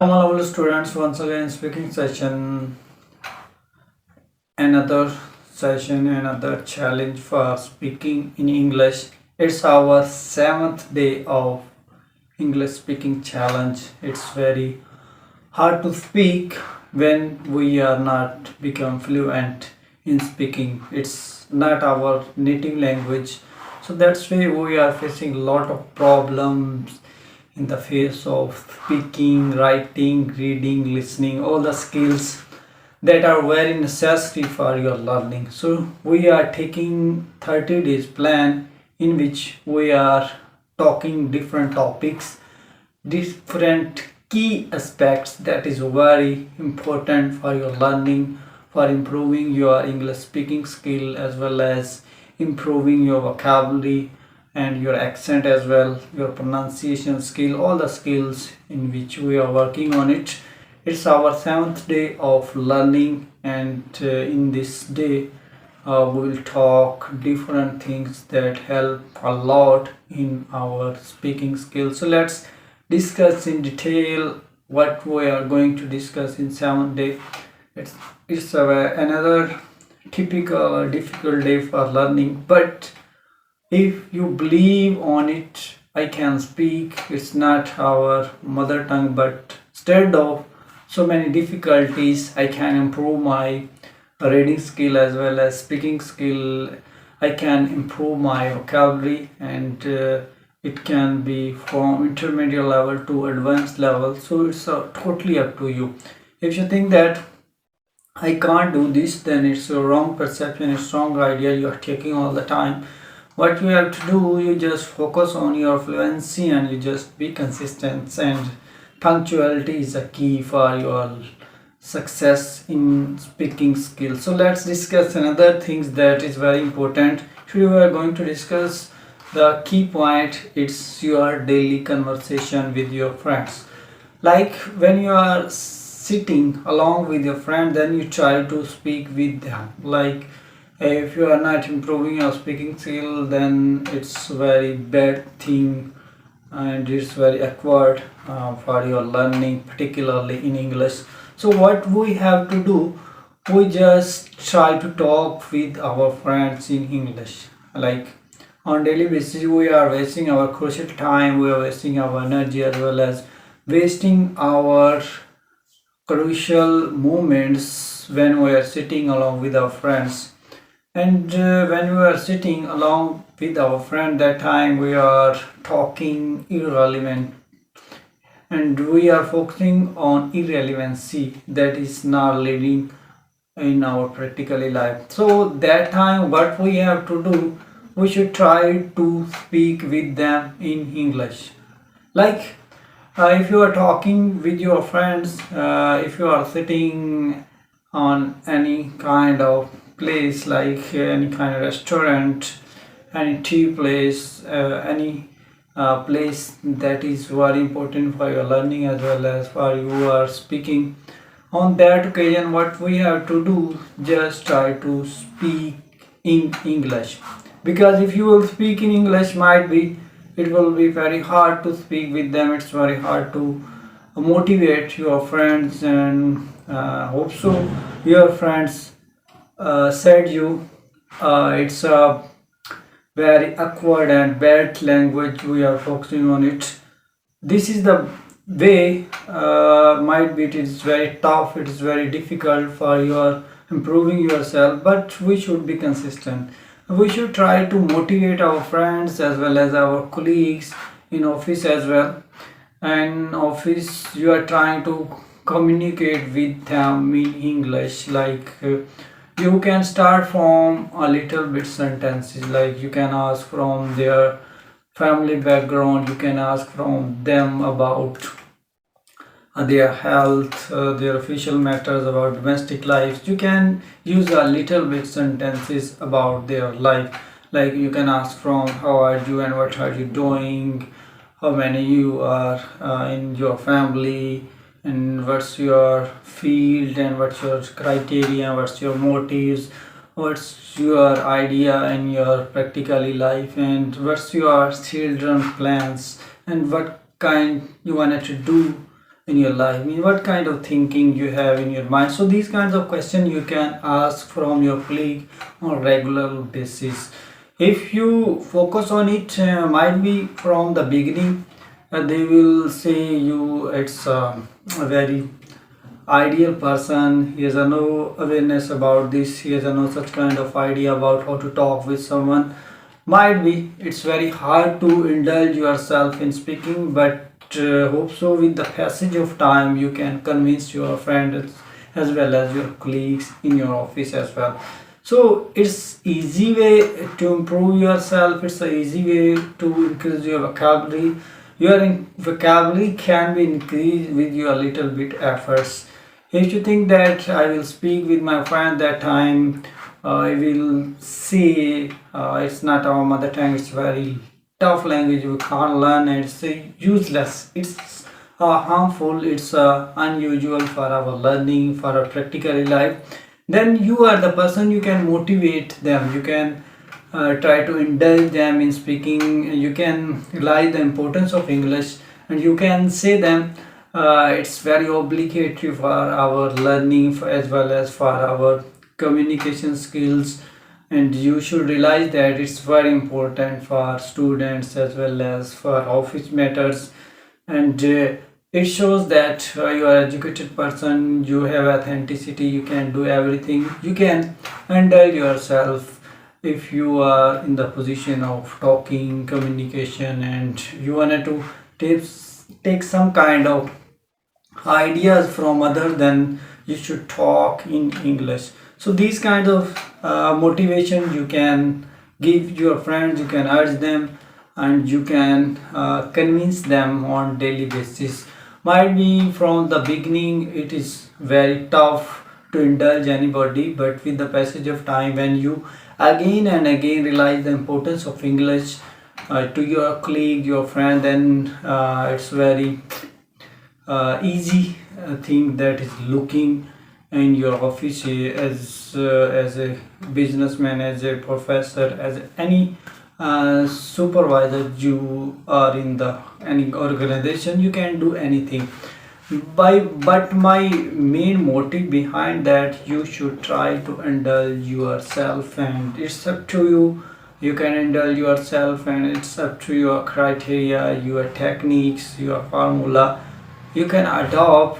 Hello, students. Once again, speaking session, another another challenge for speaking in English. It's our seventh day of English speaking challenge. It's very hard to speak when we are not become fluent in speaking. It's not our native language, so that's why we are facing a lot of problems in the face of speaking, writing, reading, listening, all the skills that are very necessary for your learning. So we are taking 30 days plan in which we are talking different topics, different key aspects that is very important for your learning, for improving your English speaking skill, as well as improving your vocabulary and your accent, as well your pronunciation skill, all the skills in which we are working on it. It's our seventh day of learning, and in this day we will talk different things that help a lot in our speaking skills. So let's discuss in detail what we are going to discuss in 7 day. It's another typical or difficult day for learning, but if you believe on it, I can speak. It's not our mother tongue, but instead of so many difficulties, I can improve my reading skill as well as speaking skill. I can improve my vocabulary, and it can be from intermediate level to advanced level. So it's totally up to you. If you think that I can't do this, then it's a wrong perception, it's wrong idea you are taking all the time. What you have to do, you just focus on your fluency and you just be consistent, and punctuality is a key for your success in speaking skills. So let's discuss another things that is very important. Today we are going to discuss the key point. It's your daily conversation with your friends. Like when you are sitting along with your friend, then you try to speak with them. Like if you are not improving your speaking skill, then it's very bad thing, and it's very awkward for your learning, particularly in English. So what we have to do, we just try to talk with our friends in English. Like on daily basis, we are wasting our crucial time, we are wasting our energy, as well as wasting our crucial moments when we are sitting along with our friends. And when we are sitting along with our friend, that time we are talking irrelevant, and we are focusing on irrelevancy that is not living in our practically life. So that time what we have to do, we should try to speak with them in English. Like if you are talking with your friends, if you are sitting on any kind of place, like any kind of restaurant, any tea place, any place that is very important for your learning as well as for you are speaking, on that occasion what we have to do, just try to speak in English. Because if you will speak in English, might be it will be very hard to speak with them, it's very hard to motivate your friends, and hope so your friends said you it's a very awkward and bad language, we are focusing on it. This is the way. Might be it is very tough, it is very difficult for your improving yourself, but we should be consistent. We should try to motivate our friends as well as our colleagues in office as well. And office, you are trying to communicate with them in English. Like you can start from a little bit sentences, like you can ask from their family background, you can ask from them about their health, their official matters, about domestic lives. You can use a little bit sentences about their life. Like you can ask from how are you and what are you doing, how many you are in your family, and what's your field, and what's your criteria, what's your motives, what's your idea in your practically life, and what's your children plans, and what kind you wanted to do in your life? I mean, what kind of thinking you have in your mind? So these kinds of questions you can ask from your colleague on regular basis. If you focus on it, might be from the beginning, they will say you it's a very ideal person. He has a no awareness about this. He has a no such kind of idea about how to talk with someone. Might be it's very hard to indulge yourself in speaking, but hope so with the passage of time you can convince your friends as well as your colleagues in your office as well. So it's easy way to improve yourself. It's a easy way to increase your vocabulary. Your vocabulary can be increased with your little bit efforts. If you think that I will speak with my friend that time, I will see it's not our mother tongue, it's very tough language, we can't learn it, it's useless, it's harmful, it's unusual for our learning, for our practical life. Then you are the person, you can motivate them, you can try to indulge them in speaking, you can realize the importance of English, and you can say them it's very obligatory for our learning as well as for our communication skills, and you should realize that it's very important for students as well as for office matters. And it shows that you are educated person, you have authenticity, you can do everything, you can handle yourself. If you are in the position of talking communication and you wanted to take, take some kind of ideas from other, then you should talk in English. So these kind of motivation you can give your friends, you can urge them, and you can convince them on daily basis. Might be from the beginning it is very tough to indulge anybody, but with the passage of time, when you again and again realize the importance of English to your colleague, your friend, then it's very easy thing that is looking in your office as a businessman, as a professor, as any supervisor. You are in the any organization, you can do anything by, but my main motive behind that, you should try to indulge yourself, and it's up to you. You can indulge yourself, and it's up to your criteria, your techniques, your formula you can adopt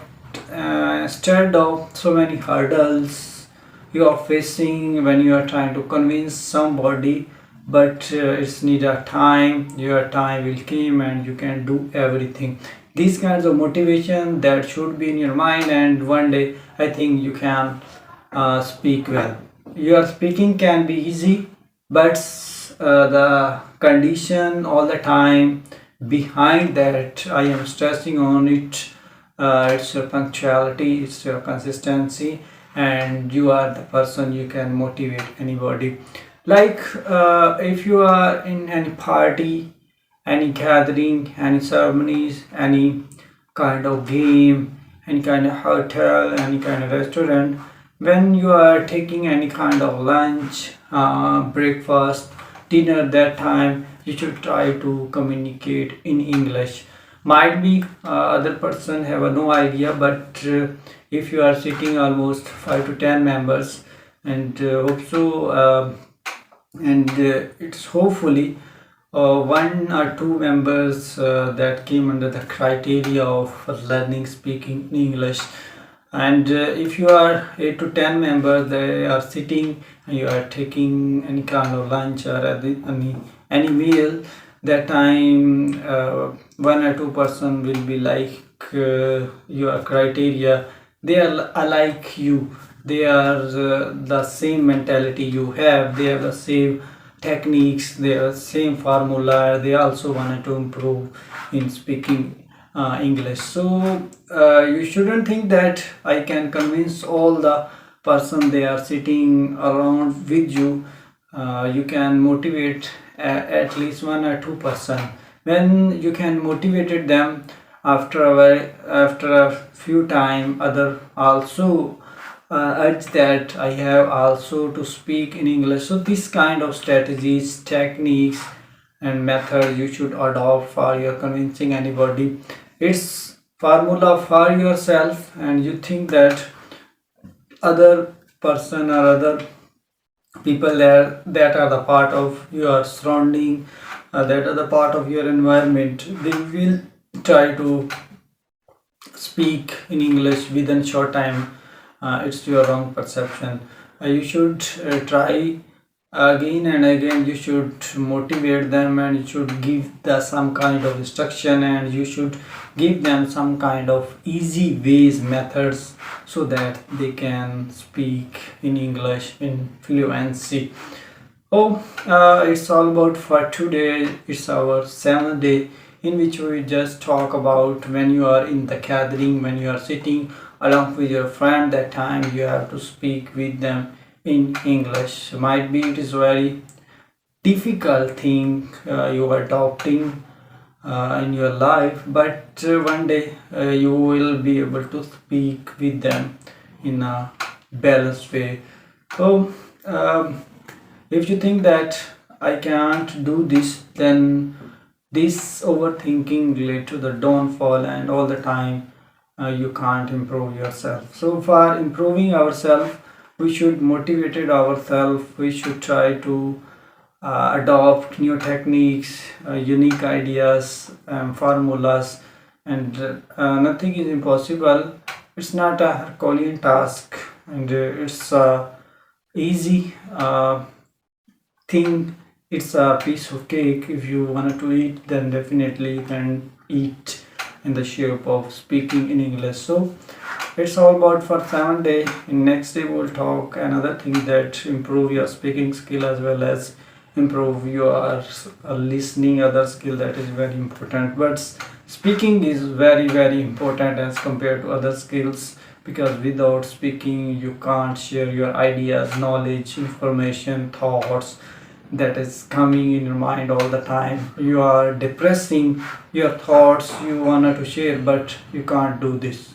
instead of so many hurdles you are facing when you are trying to convince somebody. But it's need a time, your time will come and you can do everything. These kinds of motivation that should be in your mind, and one day I think you can speak well. Your speaking can be easy, but the condition all the time behind that I am stressing on it, it's your punctuality, it's your consistency, and you are the person you can motivate anybody. Like if you are in any party, any gathering, any ceremonies, any kind of game, any kind of hotel, any kind of restaurant, when you are taking any kind of lunch, breakfast, dinner, that time you should try to communicate in English. Might be other person have no idea, but if you are sitting almost 5 to 10 members, and hope so and it's hopefully one or two members that came under the criteria of learning speaking in English. And if you are 8 to 10 members, they are sitting and you are taking any kind of lunch or any meal, that time one or two person will be like your criteria, they are like you, they are the same mentality you have, they have the same techniques, they have the same formula, they also wanted to improve in speaking English. So you shouldn't think that I can convince all the person they are sitting around with you. You can motivate at least one or two person. When you can motivate them, after a few time, other also urge that I have also to speak in English. So this kind of strategies, techniques, and method you should adopt for your convincing anybody. It's formula for yourself, and you think that other person or other people that are the part of your surrounding, that are the part of your environment, they will try to speak in English within short time. It's your wrong perception. You should try again and again. You should motivate them, and you should give the some kind of instruction, and you should give them some kind of easy ways methods so that they can speak in English in fluency. Oh, it's all about for today. It's our seventh day in which we just talk about when you are in the gathering, when you are sitting along with your friend, that time you have to speak with them in English. Might be it is very difficult thing you are adopting in your life, but one day you will be able to speak with them in a balanced way. So, if you think that I can't do this, then this overthinking relate to the downfall, and all the time you can't improve yourself. So for improving ourselves, we should motivate ourselves. We should try to adopt new techniques, unique ideas, formulas, and nothing is impossible. It's not a Herculean task, and it's easy thing. It's a piece of cake. If you wanted to eat, then definitely you can eat in the shape of speaking in English. So it's all about for 7 day. In next day we'll talk another thing that improve your speaking skill as well as improve your listening other skill, that is very important. But speaking is very important as compared to other skills, because without speaking you can't share your ideas, knowledge, information, thoughts that is coming in your mind all the time. You are depressing your thoughts, you wanted to share, but you can't do this.